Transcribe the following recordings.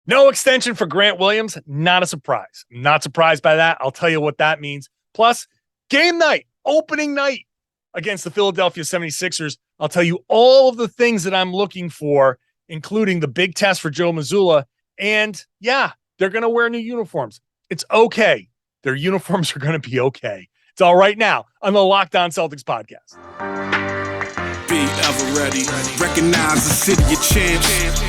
No extension for Grant Williams. Not a surprise. Not surprised by that. I'll tell you what that means. Plus, game night, opening night against the Philadelphia 76ers. I'll tell you all of the things that I'm looking for, including the big test for Joe Mazzulla. And yeah, they're going to wear new uniforms. It's okay. Their uniforms are going to be okay. It's all right now on the Locked On Celtics podcast. Be ever ready. Recognize the city of champs.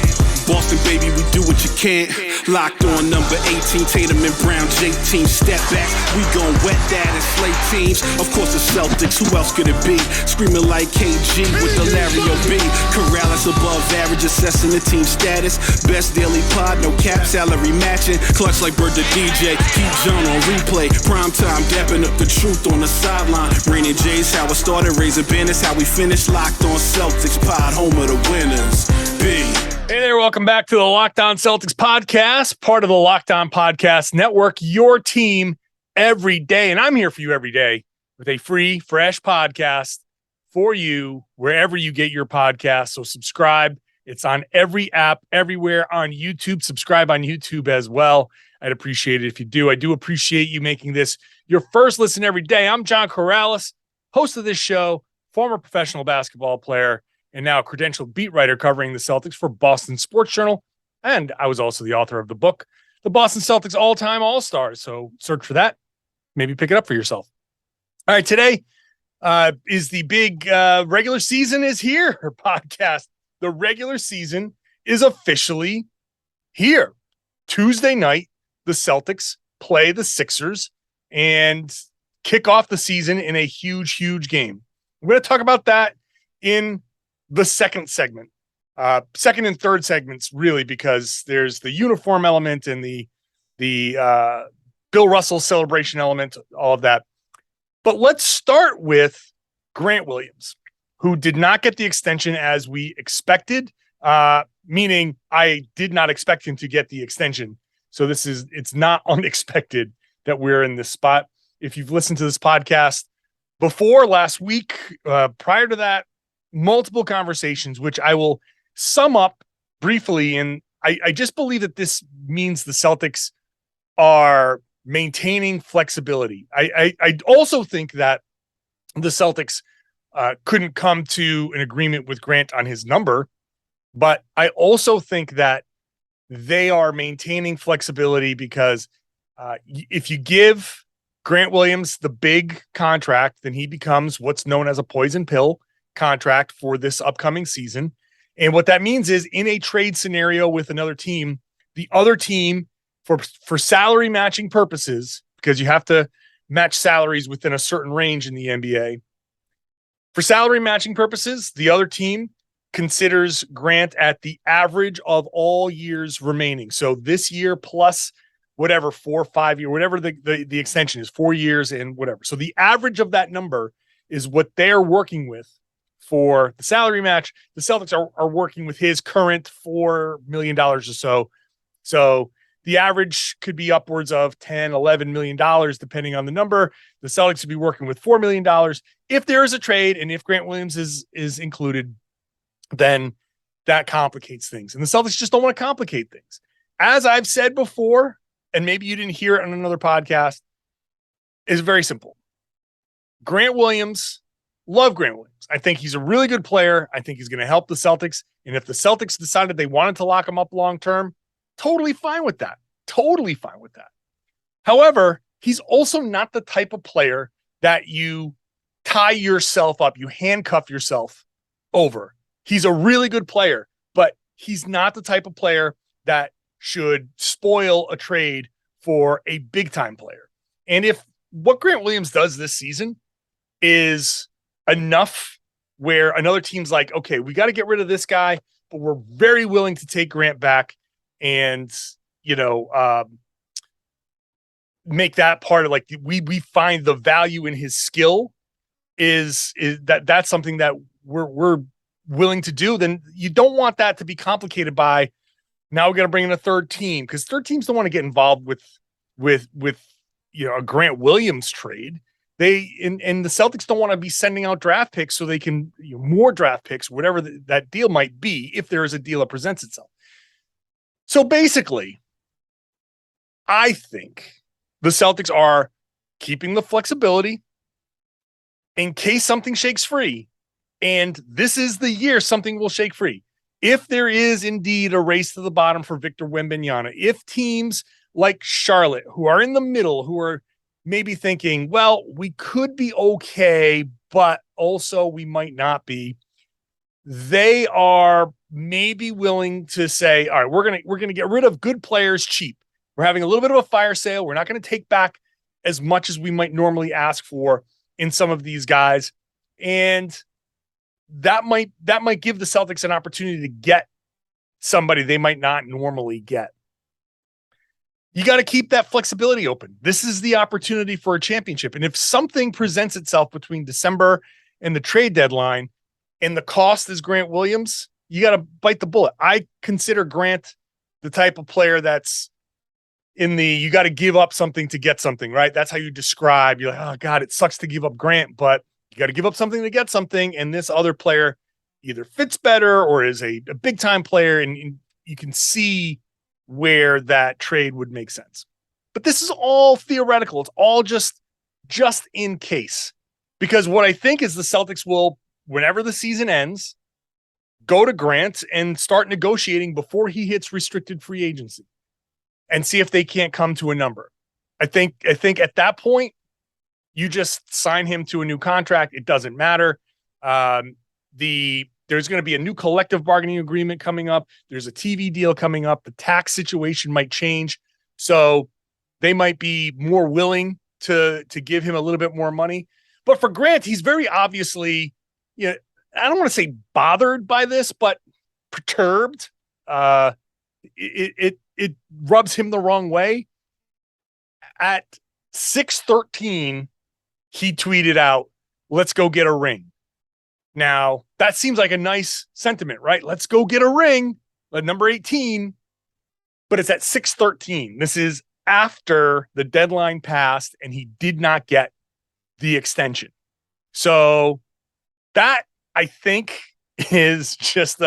Boston, baby, we do what you can't. Locked on number 18, Tatum and Brown, J-team. Step back, we gon' wet that and slay teams. Of course, the Celtics, who else could it be? Screaming like KG with the Larry O.B. Karalis above average, assessing the team status. Best daily pod, no cap, salary matching. Clutch like Bird the DJ, keep John on replay. Prime time, dapping up the truth on the sideline. Raining J's, how it started, raising banners, how we finished. Locked on Celtics pod, home of the winners. B. Hey there, welcome back to the Locked On Celtics podcast, part of the Locked On Podcast Network, your team every day. And I'm here for you every day with a free, fresh podcast for you wherever you get your podcast. So subscribe. It's on every app, everywhere on YouTube. Subscribe on YouTube as well. I'd appreciate it if you do. I do appreciate you making this your first listen every day. I'm John Karalis, host of this show, former professional basketball player, and now a credentialed beat writer covering the Celtics for Boston Sports Journal. And I was also the author of the book, The Boston Celtics All-Time All-Stars. So search for that. Maybe pick it up for yourself. All right, today is the big regular season is here podcast. The regular season is officially here. Tuesday night, the Celtics play the Sixers and kick off the season in a huge, huge game. We're going to talk about that in the second segment, second and third segments, really, because there's the uniform element and the Bill Russell celebration element, all of that. But let's start with Grant Williams, who did not get the extension as we expected, meaning I did not expect him to get the extension. So it's not unexpected that we're in this spot. If you've listened to this podcast before last week, prior to that, multiple conversations, which I will sum up briefly. And I just believe that this means the Celtics are maintaining flexibility. I also think that the Celtics couldn't come to an agreement with Grant on his number, but I also think that they are maintaining flexibility because if you give Grant Williams the big contract, then he becomes what's known as a poison pill contract for this upcoming season. And what that means is in a trade scenario with another team, the other team for salary matching purposes, because you have to match salaries within a certain range in the NBA. For salary matching purposes, the other team considers Grant at the average of all years remaining. So this year plus whatever, 4 or 5 year, whatever the extension is, 4 years and whatever. So the average of that number is what they're working with for the salary match. The Celtics are working with his current $4 million or so. So the average could be upwards of $10, $11 million, depending on the number. The Celtics would be working with $4 million. If there is a trade and if Grant Williams is included, then that complicates things. And the Celtics just don't want to complicate things. As I've said before, and maybe you didn't hear it on another podcast, is very simple. Grant Williams, love Grant Williams. I think he's a really good player. I think he's going to help the Celtics. And if the Celtics decided they wanted to lock him up long-term, totally fine with that. Totally fine with that. However, he's also not the type of player that you tie yourself up, you handcuff yourself over. He's a really good player, but he's not the type of player that should spoil a trade for a big-time player. And if what Grant Williams does this season is enough where another team's like, okay, we got to get rid of this guy, but we're very willing to take Grant back and, make that part of like, we find the value in his skill is that's something that we're willing to do. Then you don't want that to be complicated by now we got to bring in a third team, because third teams don't want to get involved with a Grant Williams trade. And the Celtics don't want to be sending out draft picks so they can more draft picks, whatever that deal might be, if there is a deal that presents itself. So basically, I think the Celtics are keeping the flexibility in case something shakes free. And this is the year something will shake free. If there is indeed a race to the bottom for Victor Wembanyama, if teams like Charlotte, who are in the middle, who are maybe thinking, well, we could be okay, but also we might not be, they are maybe willing to say, all right, we're gonna get rid of good players cheap. We're having a little bit of a fire sale. We're not going to take back as much as we might normally ask for in some of these guys. And that might give the Celtics an opportunity to get somebody they might not normally get. You got to keep that flexibility open. This is the opportunity for a championship. And if something presents itself between December and the trade deadline and the cost is Grant Williams, you got to bite the bullet. I consider Grant the type of player that's you got to give up something to get something, right? That's how you describe. You're like, oh God, it sucks to give up Grant, but you got to give up something to get something. And this other player either fits better or is a big time player. And you can see where that trade would make sense. But this is all theoretical. It's all just in case, because what I think is the Celtics will, whenever the season ends, go to Grant and start negotiating before he hits restricted free agency and see if they can't come to a number. I think at that point, you just sign him to a new contract. It doesn't matter. There's going to be a new collective bargaining agreement coming up. There's a TV deal coming up. The tax situation might change. So they might be more willing to give him a little bit more money. But for Grant, he's very obviously, I don't want to say bothered by this, but perturbed. It rubs him the wrong way. At 6:13, he tweeted out, "Let's go get a ring." Now, that seems like a nice sentiment, right? Let's go get a ring, number 18. But it's at 6:13. This is after the deadline passed and he did not get the extension. So that, I think, is just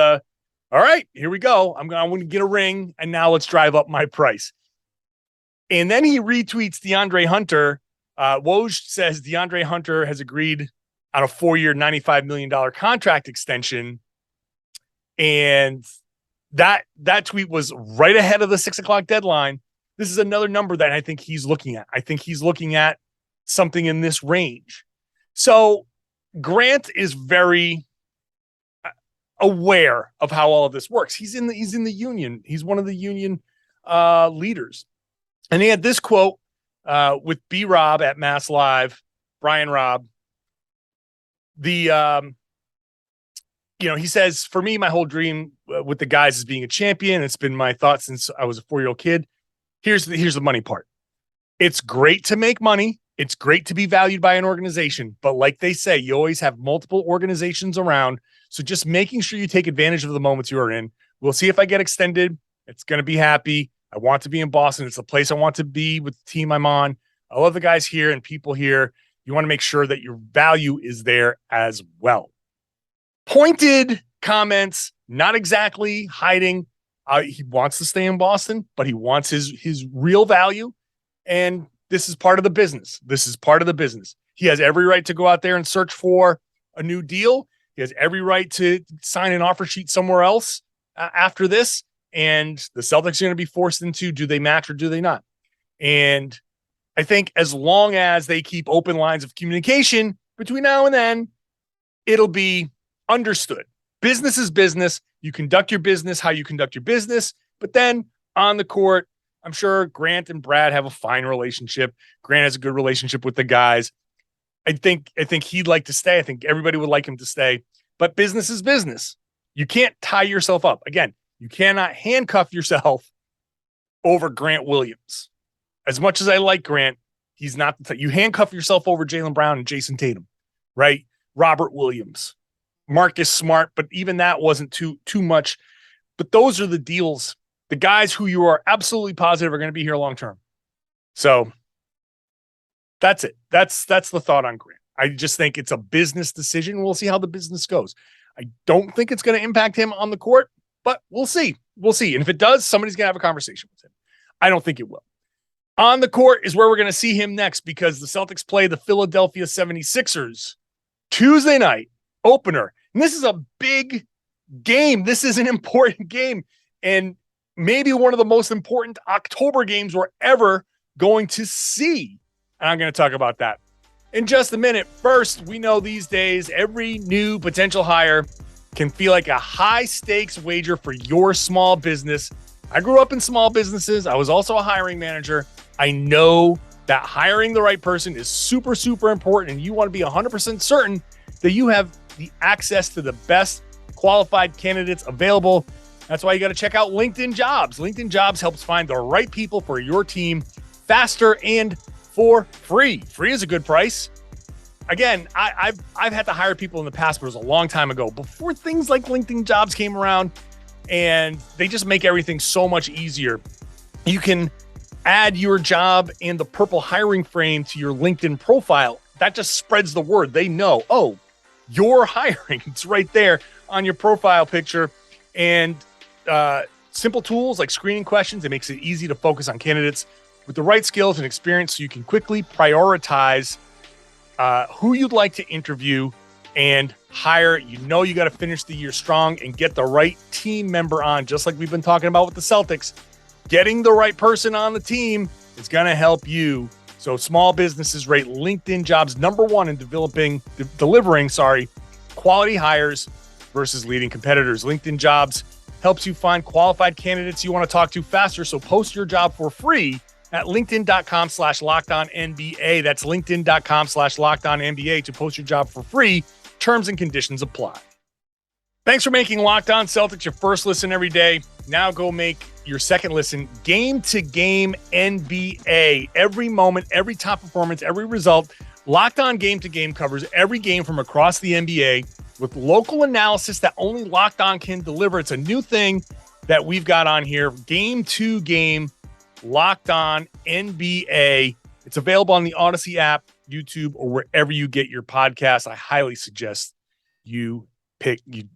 all right, here we go. I'm going to get a ring, and now let's drive up my price. And then he retweets DeAndre Hunter. Woj says DeAndre Hunter has agreed on a 4-year, $95 million contract extension. And that tweet was right ahead of the 6:00 deadline. This is another number that I think he's looking at. I think he's looking at something in this range. So Grant is very aware of how all of this works. He's in the union. He's one of the union leaders. And he had this quote with B Rob at Mass Live, Brian Robb. He says, for me, my whole dream with the guys is being a champion. It's been my thought since I was a 4-year-old kid. Here's the money part. It's great to make money. It's great to be valued by an organization. But like they say, you always have multiple organizations around. So just making sure you take advantage of the moments you are in. We'll see if I get extended. It's going to be happy. I want to be in Boston. It's the place I want to be with the team I'm on. I love the guys here and people here. You want to make sure that your value is there as well. Pointed comments, not exactly hiding. He wants to stay in Boston, but he wants his real value. And this is part of the business. He has every right to go out there and search for a new deal. He has every right to sign an offer sheet somewhere else after this. And the Celtics are going to be forced into, do they match or do they not? And I think as long as they keep open lines of communication between now and then, it'll be understood. Business is business. You conduct your business how you conduct your business. But then on the court, I'm sure Grant and Brad have a fine relationship. Grant has a good relationship with the guys. I think he'd like to stay. I think everybody would like him to stay. But business is business. You can't tie yourself up. Again, you cannot handcuff yourself over Grant Williams. As much as I like Grant, he's not the type. You handcuff yourself over Jaylen Brown and Jayson Tatum, right? Robert Williams, Marcus Smart, but even that wasn't too much. But those are the deals, the guys who you are absolutely positive are going to be here long term. So that's it. That's the thought on Grant. I just think it's a business decision. We'll see how the business goes. I don't think it's going to impact him on the court. but we'll see. We'll see. And if it does, somebody's going to have a conversation with him. I don't think it will. On the court is where we're going to see him next because the Celtics play the Philadelphia 76ers Tuesday night opener. And this is a big game. This is an important game and maybe one of the most important October games we're ever going to see. And I'm going to talk about that in just a minute. First, we know these days every new potential hire can feel like a high stakes wager for your small business. I grew up in small businesses. I was also a hiring manager. I know that hiring the right person is super, super important, and you want to be 100% certain that you have the access to the best qualified candidates available. That's why you got to check out LinkedIn Jobs. LinkedIn Jobs helps find the right people for your team faster and for free. Free is a good price. Again, I've had to hire people in the past, but it was a long time ago, before things like LinkedIn Jobs came around, and they just make everything so much easier. You can add your job and the purple hiring frame to your LinkedIn profile. That just spreads the word. They know, oh, you're hiring. It's right there on your profile picture. And simple tools like screening questions, it makes it easy to focus on candidates with the right skills and experience so you can quickly prioritize who you'd like to interview and hire. You know you got to finish the year strong and get the right team member on, just like we've been talking about with the Celtics. Getting the right person on the team is going to help you. So small businesses rate LinkedIn Jobs #1 in delivering quality hires versus leading competitors. LinkedIn Jobs helps you find qualified candidates you want to talk to faster. So post your job for free at linkedin.com/LockedOnNBA. That's linkedin.com/LockedOnNBA to post your job for free. Terms and conditions apply. Thanks for making Locked On Celtics your first listen every day. Now go make your second listen game-to-game NBA. Every moment, every top performance, every result. Locked On Game-to-Game covers every game from across the NBA with local analysis that only Locked On can deliver. It's a new thing that we've got on here. Game-to-game, Locked On NBA. It's available on the Odyssey app, YouTube, or wherever you get your podcasts. I highly suggest you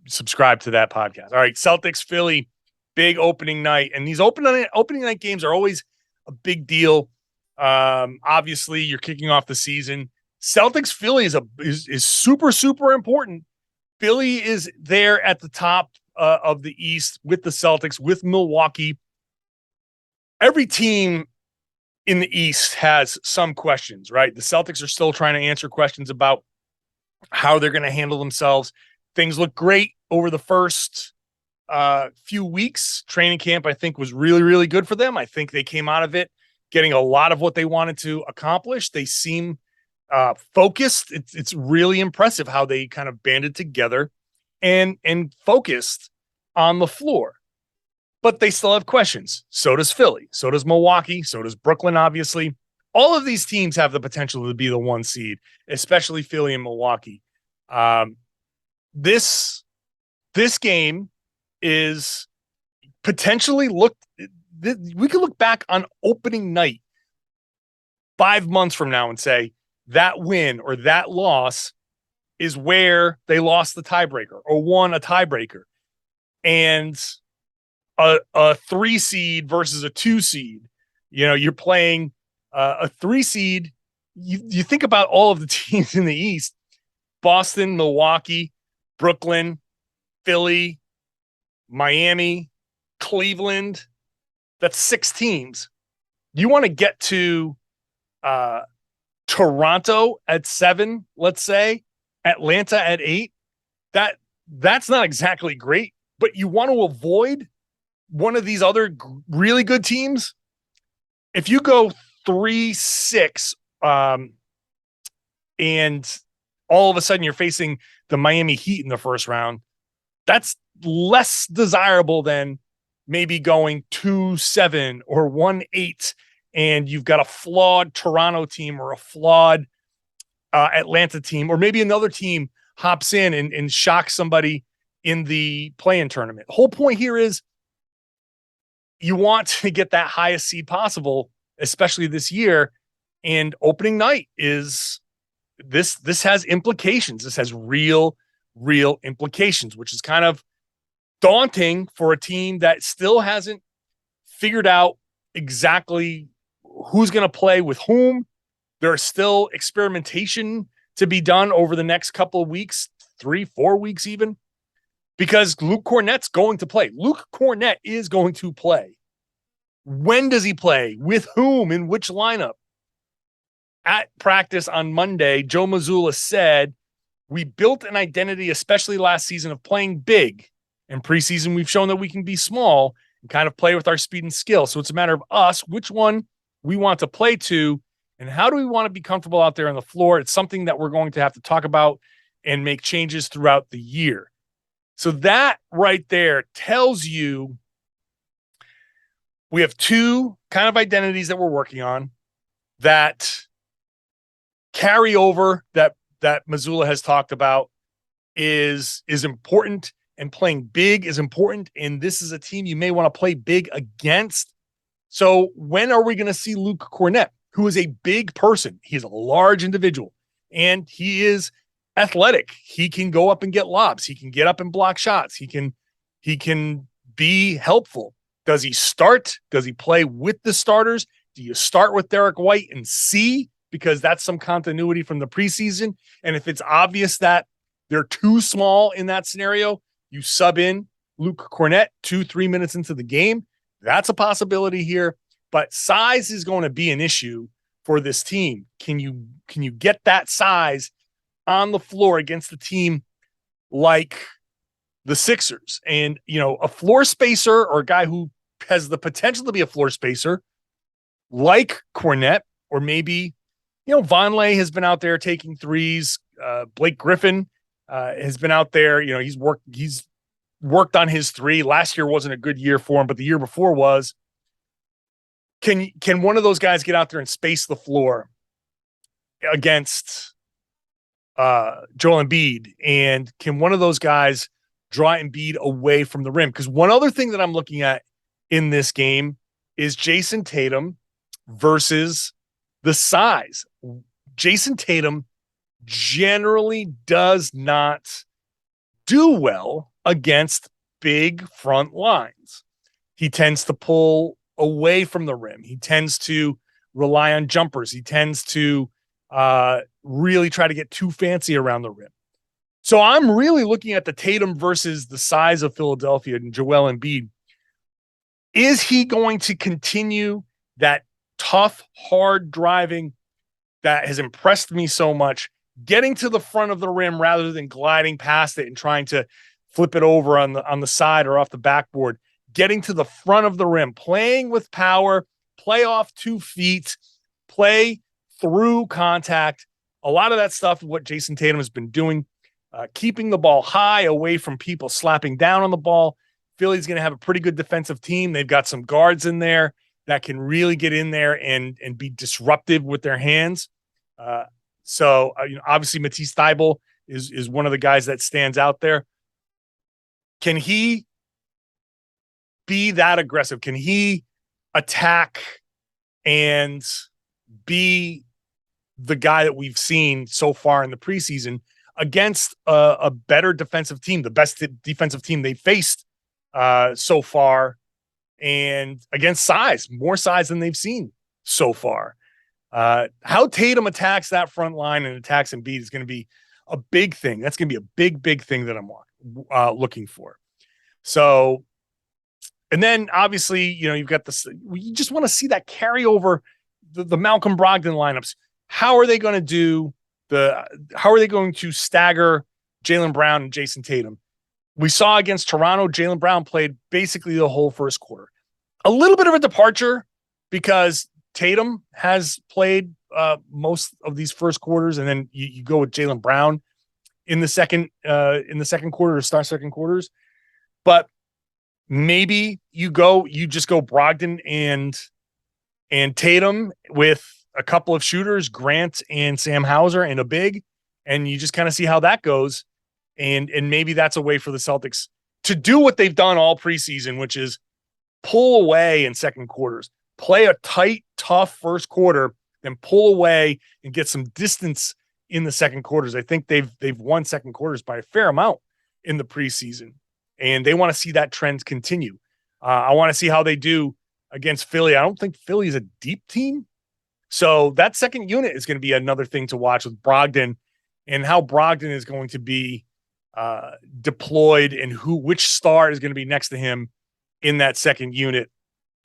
subscribe to that podcast. All right, Celtics, Philly, big opening night. And these opening night games are always a big deal. Obviously, you're kicking off the season. Celtics, Philly is super, super important. Philly is there at the top of the East with the Celtics, with Milwaukee. Every team in the East has some questions, right? The Celtics are still trying to answer questions about how they're going to handle themselves. Things look great over the first few weeks. Training camp, I think, was really, really good for them. I think they came out of it getting a lot of what they wanted to accomplish. They seem focused. It's really impressive how they kind of banded together and focused on the floor. But they still have questions. So does Philly. So does Milwaukee. So does Brooklyn, obviously. All of these teams have the potential to be the 1 seed, especially Philly and Milwaukee. This game is potentially we could look back on opening night 5 months from now and say that win or that loss is where they lost the tiebreaker or won a tiebreaker. And a 3 seed versus a 2 seed, you're playing a 3 seed. You think about all of the teams in the East: Boston, Milwaukee, Brooklyn, Philly, Miami, Cleveland. That's 6 teams. You want to get to Toronto at 7, let's say, Atlanta at 8. That's not exactly great, but you want to avoid one of these other really good teams. If you go 3-6, and all of a sudden you're facing the Miami Heat in the first round, that's less desirable than maybe going 2-7 or 1-8, and you've got a flawed Toronto team or a flawed Atlanta team, or maybe another team hops in and shocks somebody in the play-in tournament. The whole point here is you want to get that highest seed possible, especially this year. And opening night is this has implications. This has real implications, which is kind of daunting for a team that still hasn't figured out exactly who's going to play with whom. There's still experimentation to be done over the next couple of weeks, 3-4 weeks even, because Luke Kornet's going to play. Luke Kornet is going to play. When does he play? With whom? In which lineup? At practice on Monday, Joe Mazzulla said, we built an identity, especially last season, of playing big. In preseason, we've shown that we can be small and kind of play with our speed and skill. So it's a matter of us, which one we want to play to, and how do we want to be comfortable out there on the floor? It's something that we're going to have to talk about and make changes throughout the year. So that right there tells you we have two kind of identities that we're working on that carry over that Mazzulla has talked about is important, and playing big is important. And this is a team you may want to play big against. So when are we going to see Luke Kornet, who is a big person? He's a large individual and he is athletic. He can go up and get lobs. He can get up and block shots. He can be helpful. Does he start? Does he play with the starters? Do you start with Derek White and see? Because that's some continuity from the preseason. And if it's obvious that they're too small in that scenario, you sub in Luke Kornet 2-3 minutes into the game. That's a possibility here. But size is going to be an issue for this team. Can you get that size on the floor against a team like the Sixers? And, a floor spacer, or a guy who has the potential to be a floor spacer like Kornet, or maybe, Vonleh has been out there taking threes. Blake Griffin has been out there. He's worked on his three. Last year wasn't a good year for him, but the year before was. Can one of those guys get out there and space the floor against Joel Embiid? And can one of those guys draw Embiid away from the rim? Because one other thing that I'm looking at in this game is Jayson Tatum versus the size. Jayson Tatum generally does not do well against big front lines. He tends to pull away from the rim. He tends to rely on jumpers. He tends to really try to get too fancy around the rim. So I'm really looking at the Tatum versus the size of Philadelphia and Joel Embiid. Is he going to continue that tough, hard driving that has impressed me so much, getting to the front of the rim rather than gliding past it and trying to flip it over on the side or off the backboard, getting to the front of the rim, playing with power, play off 2 feet, play through contact. A lot of that stuff is what Jayson Tatum has been doing, keeping the ball high away from people slapping down on the ball. Philly's going to have a pretty good defensive team. They've got some guards in there that can really get in there and be disruptive with their hands. So obviously Matisse Thybulle is one of the guys that stands out there. Can he be that aggressive? Can he attack and be the guy that we've seen so far in the preseason against a better defensive team, the best defensive team they faced so far, and against more size than they've seen so far? How Tatum attacks that front line and attacks Embiid is going to be a big thing. That's going to be a big thing that I'm looking for. So, and then obviously, you've got this, you just want to see that carry over the Malcolm Brogdon lineups. How are they going to stagger Jaylen Brown and Jayson Tatum? We saw against Toronto, Jaylen Brown played basically the whole first quarter. A little bit of a departure because Tatum has played most of these first quarters, and then you go with Jaylen Brown in the second quarter, or start second quarters. But maybe you just go Brogdon and Tatum with a couple of shooters, Grant and Sam Hauser, and a big, and you just kind of see how that goes. And maybe that's a way for the Celtics to do what they've done all preseason, which is pull away in second quarters, play a tight, tough first quarter, then pull away and get some distance in the second quarters. I think they've won second quarters by a fair amount in the preseason. and they want to see that trend continue. I want to see how they do against Philly. I don't think Philly is a deep team. So that second unit is going to be another thing to watch with Brogdon and how Brogdon is going to be deployed and which star is going to be next to him in that second unit.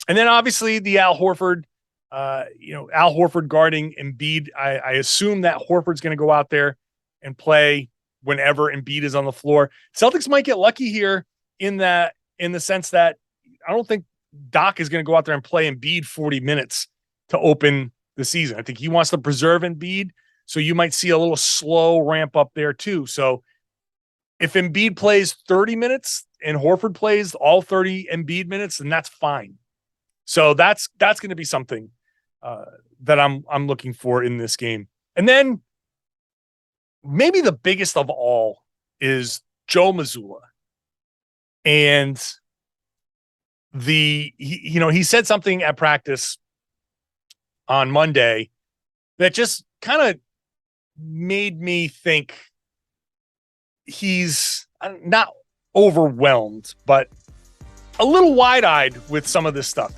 And then obviously the Al Horford, Al Horford guarding Embiid. I assume that Horford's going to go out there and play whenever Embiid is on the floor. Celtics might get lucky here in the sense that I don't think Doc is going to go out there and play Embiid 40 minutes to open the season. I think he wants to preserve Embiid. So you might see a little slow ramp up there too. So if Embiid plays 30 minutes and Horford plays all 30 Embiid minutes, then that's fine. So that's going to be something that I'm looking for in this game. And then maybe the biggest of all is Joe Mazzulla. And he said something at practice on Monday that just kind of made me think he's not overwhelmed, but a little wide-eyed with some of this stuff,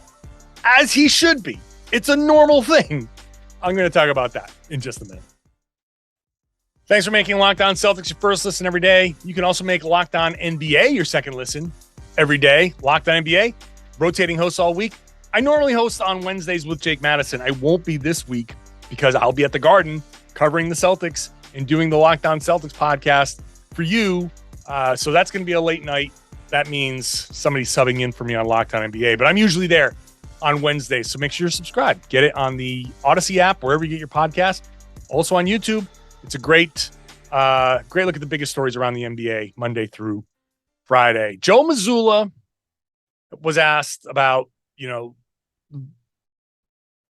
as he should be. It's a normal thing. I'm going to talk about that in just a minute. Thanks for making Locked On Celtics your first listen every day. You can also make Locked On NBA your second listen every day. Locked On NBA, rotating hosts all week. I normally host on Wednesdays with Jake Madison. I won't be this week because I'll be at the Garden covering the Celtics and doing the Locked On Celtics podcast for you. So that's going to be a late night. That means somebody's subbing in for me on Locked On NBA, but I'm usually there on Wednesdays. So make sure you're subscribed. Get it on the Odyssey app, wherever you get your podcast. Also on YouTube. It's a great look at the biggest stories around the NBA Monday through Friday. Joe Mazzulla was asked about,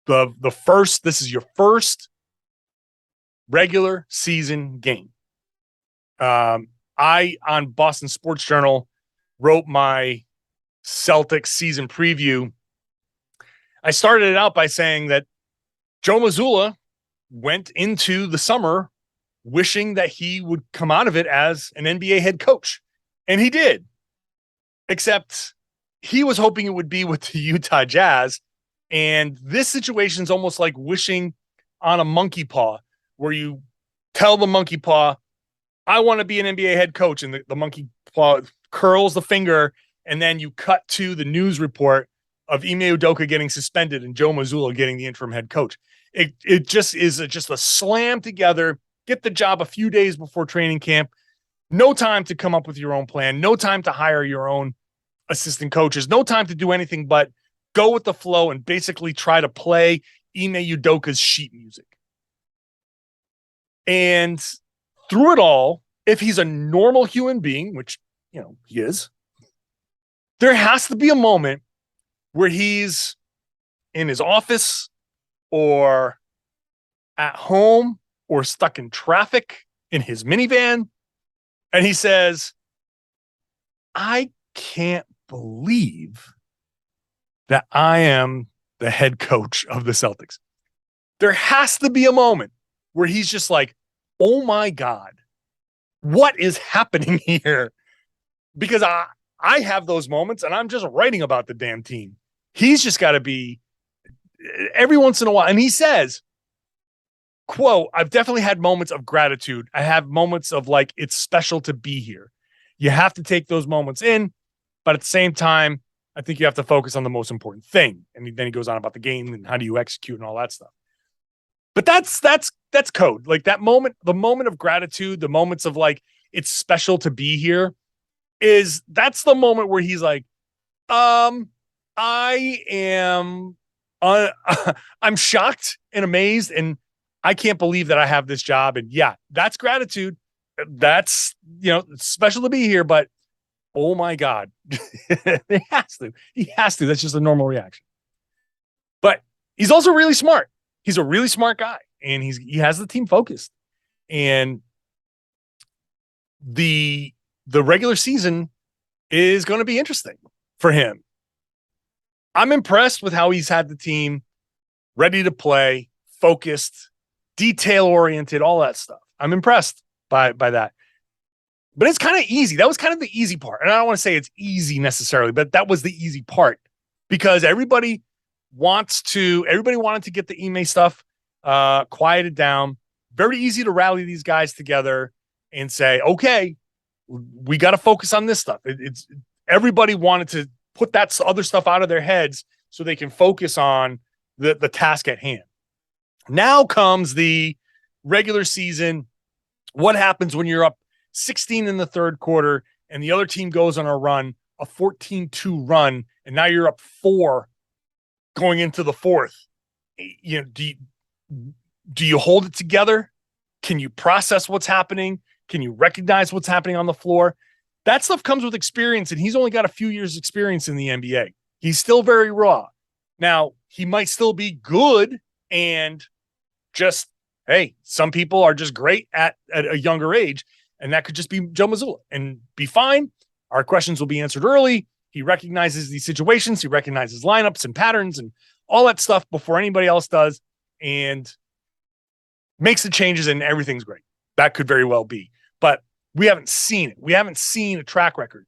this is your first regular season game. I, on Boston Sports Journal, wrote my Celtics season preview. I started it out by saying that Joe Mazzulla went into the summer wishing that he would come out of it as an NBA head coach. And he did. Except he was hoping it would be with the Utah Jazz. And this situation is almost like wishing on a monkey paw, where you tell the monkey paw, I want to be an NBA head coach. And the monkey paw curls the finger. And then you cut to the news report of Ime Udoka getting suspended and Joe Mazzulla getting the interim head coach. It just is just a slam together. Get the job a few days before training camp. No time to come up with your own plan. No time to hire your own assistant coaches. No time to do anything but go with the flow and basically try to play Ime Udoka's sheet music. And through it all, if he's a normal human being, which, he is, there has to be a moment where he's in his office or at home or stuck in traffic in his minivan, and he says, I can't believe that I am the head coach of the Celtics. There has to be a moment where he's just like, oh my God, what is happening here? Because I have those moments and I'm just writing about the damn team. He's just got to be every once in a while. And he says, quote, I've definitely had moments of gratitude. I have moments of like, it's special to be here. You have to take those moments in, but at the same time, I think you have to focus on the most important thing. And then he goes on about the game and how do you execute and all that stuff. But that's code. Like that moment, the moment of gratitude, the moments of like, it's special to be here that's the moment where he's like, I am, I'm shocked and amazed and I can't believe that I have this job. And yeah, that's gratitude. That's, it's special to be here, but oh my God, he has to, that's just a normal reaction. But he's also really smart. He's a really smart guy and he has the team focused, and the regular season is going to be interesting for him. I'm impressed with how he's had the team ready to play, focused, detail-oriented, all that stuff. I'm impressed by that. But it's kind of easy. That was kind of the easy part. And I don't want to say it's easy necessarily, but that was the easy part because everybody wanted to get the Ime stuff quieted down. Very easy to rally these guys together and say, okay, we got to focus on this stuff. It's everybody wanted to put that other stuff out of their heads so they can focus on the task at hand. Now comes the regular season. What happens when you're up 16 in the third quarter and the other team goes on a run, a 14-2 run, and now you're up 4 going into the fourth? You know, do you hold it together? Can you process what's happening? Can you recognize what's happening on the floor? That stuff comes with experience, and he's only got a few years experience in the NBA. He's still very raw. Now, he might still be good and just, hey, some people are just great at a younger age, and that could just be Joe Mazzulla and be fine. Our questions will be answered early. He recognizes these situations. He recognizes lineups and patterns and all that stuff before anybody else does and makes the changes, and everything's great. That could very well be. But we haven't seen it. We haven't seen a track record.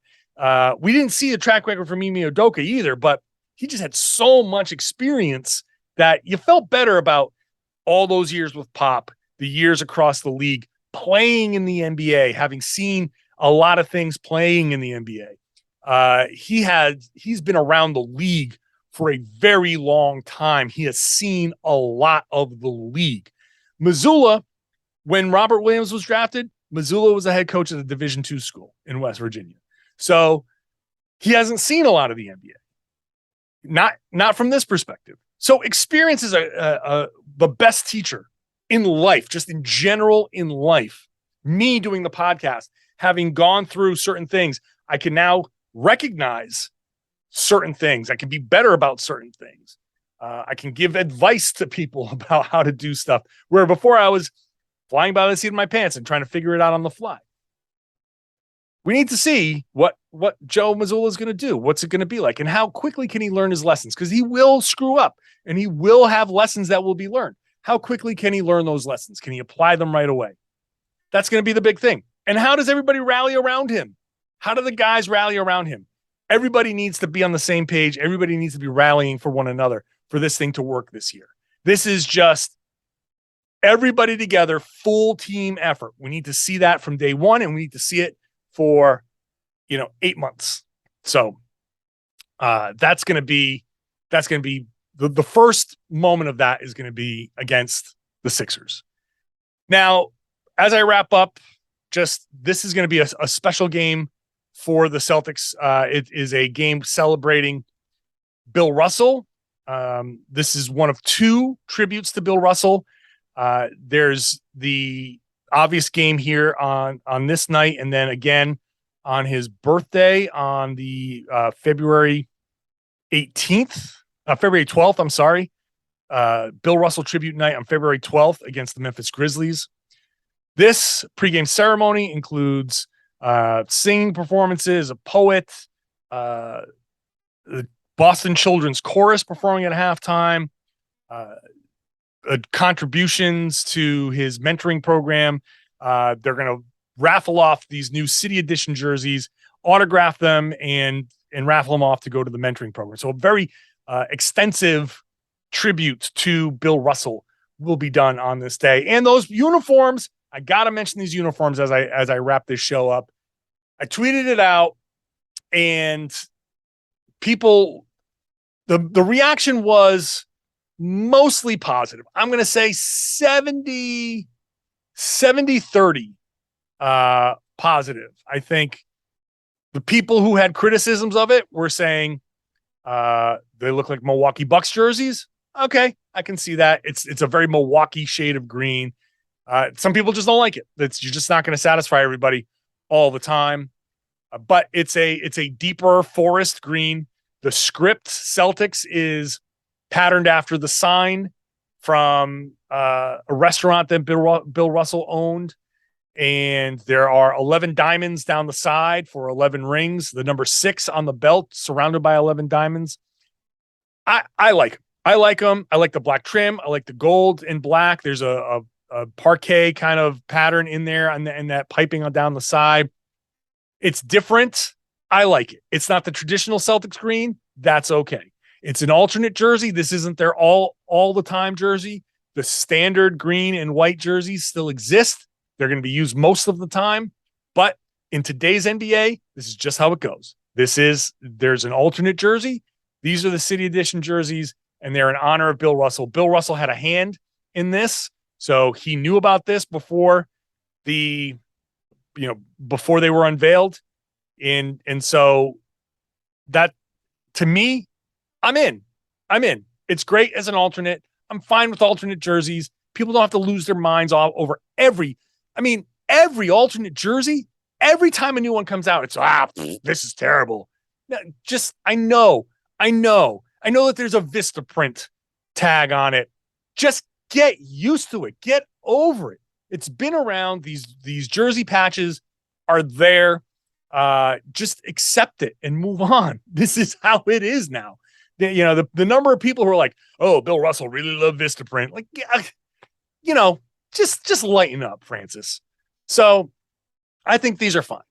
We didn't see a track record from Ime Udoka either, but he just had so much experience that you felt better about all those years with Pop, the years across the league, playing in the NBA, having seen a lot of things playing in the NBA. He's been around the league for a very long time. He has seen a lot of the league. Mazzulla, when Robert Williams was drafted, Mazzulla was the head coach of the Division II school in West Virginia. So he hasn't seen a lot of the NBA. Not from this perspective. So experience is the best teacher in life, just in general in life. Me doing the podcast, having gone through certain things, I can now recognize certain things. I can be better about certain things. I can give advice to people about how to do stuff, where before I was flying by the seat of my pants and trying to figure it out on the fly. We need to see what Joe Mazzulla is going to do. What's it going to be like? And how quickly can he learn his lessons? Because he will screw up and he will have lessons that will be learned. How quickly can he learn those lessons? Can he apply them right away? That's going to be the big thing. And how does everybody rally around him? How do the guys rally around him? Everybody needs to be on the same page. Everybody needs to be rallying for one another for this thing to work this year. This is just everybody together, full team effort. We need to see that from day one, and we need to see it for 8 months. So that's going to be the first moment of that is going to be against the Sixers. Now, as I wrap up, this is going to be a special game for the Celtics. It is a game celebrating Bill Russell. This is one of 2 tributes to Bill Russell. There's the obvious game here on this night, and then again on his birthday on the February 12th. I'm sorry. Bill Russell tribute night on February 12th against the Memphis Grizzlies. This pregame ceremony includes singing performances, a poet, the Boston Children's Chorus performing at halftime, contributions to his mentoring program. They're going to raffle off these new City Edition jerseys, autograph them, and raffle them off to go to the mentoring program. So a very extensive tribute to Bill Russell will be done on this day. And those uniforms, I got to mention these uniforms as I wrap this show up. I tweeted it out, and people, the reaction was mostly positive. I'm going to say 70-30 positive. I think the people who had criticisms of it were saying they look like Milwaukee Bucks jerseys. Okay, I can see that. It's a very Milwaukee shade of green. Some people just don't like it. You're just not going to satisfy everybody all the time. But it's a deeper forest green. The script Celtics is patterned after the sign from a restaurant that Bill Russell owned. And there are 11 diamonds down the side for 11 rings. The number 6 on the belt, surrounded by 11 diamonds. I like them. I like them. I like the black trim. I like the gold and black. There's a parquet kind of pattern in there and that piping on down the side. It's different. I like it. It's not the traditional Celtics green. That's okay. It's an alternate jersey. This isn't their all the time jersey. The standard green and white jerseys still exist. They're going to be used most of the time. But in today's NBA, this is just how it goes. There's an alternate jersey. These are the City Edition jerseys, and they're in honor of Bill Russell. Bill Russell had a hand in this, so he knew about this before before they were unveiled. And so that, to me, I'm in. It's great as an alternate. I'm fine with alternate jerseys. People don't have to lose their minds all over every alternate jersey. Every time a new one comes out, it's, this is terrible. I know that there's a Vistaprint tag on it. Just get used to it. Get over it. It's been around. These jersey patches are there. Just accept it and move on. This is how it is now. The number of people who are like, oh, Bill Russell really loved Vistaprint. Like, just lighten up, Francis. So I think these are fine.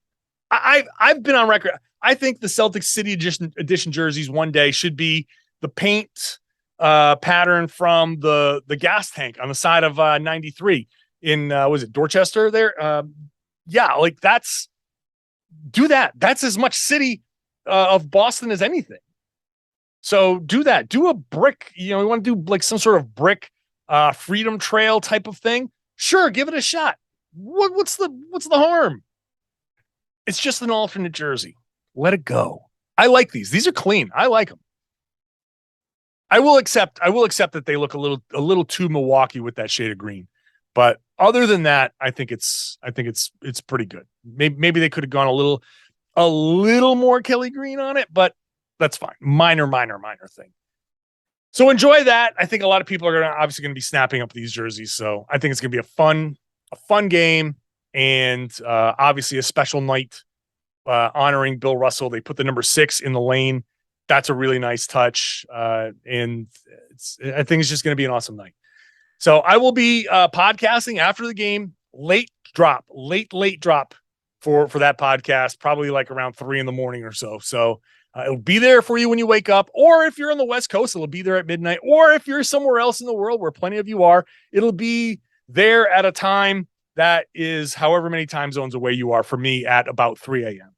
I've been on record. I think the Celtics City Edition jerseys one day should be the paint pattern from the gas tank on the side of 93 in was it Dorchester there? Do that. That's as much city of Boston as anything. So do that. Do a brick. You want to do like some sort of brick Freedom Trail type of thing. Sure, give it a shot. What's the harm? It's just an alternate jersey. Let it go. I like these. These are clean. I like them. I will accept that they look a little too Milwaukee with that shade of green. But other than that, I think it's pretty good. Maybe they could have gone a little more Kelly Green on it, but that's fine. Minor thing. So enjoy that. I think a lot of people are obviously going to be snapping up these jerseys. So I think it's going to be a fun game, and obviously a special night honoring Bill Russell. They put the number 6 in the lane. That's a really nice touch. And I think it's just going to be an awesome night. So I will be podcasting after the game, late drop for that podcast, probably like around 3 a.m. or so. So it'll be there for you when you wake up, or if you're on the West Coast, it'll be there at midnight, or if you're somewhere else in the world where plenty of you are, it'll be there at a time that is however many time zones away you are. For me, at about 3 a.m.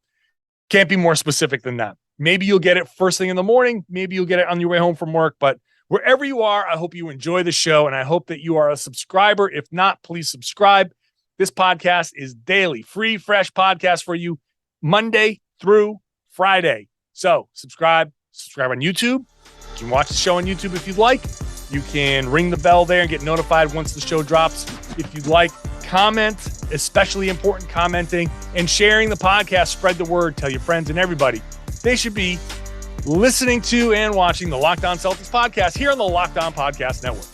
Can't be more specific than that. Maybe you'll get it first thing in the morning. Maybe you'll get it on your way home from work, but wherever you are, I hope you enjoy the show, and I hope that you are a subscriber. If not, please subscribe. This podcast is daily, free, fresh podcast for you, Monday through Friday. So subscribe on YouTube. You can watch the show on YouTube if you'd like. You can ring the bell there and get notified once the show drops. If you'd like, comment, especially important commenting, and sharing the podcast. Spread the word. Tell your friends and everybody. They should be listening to and watching the Locked On Celtics podcast here on the Locked On Podcast Network.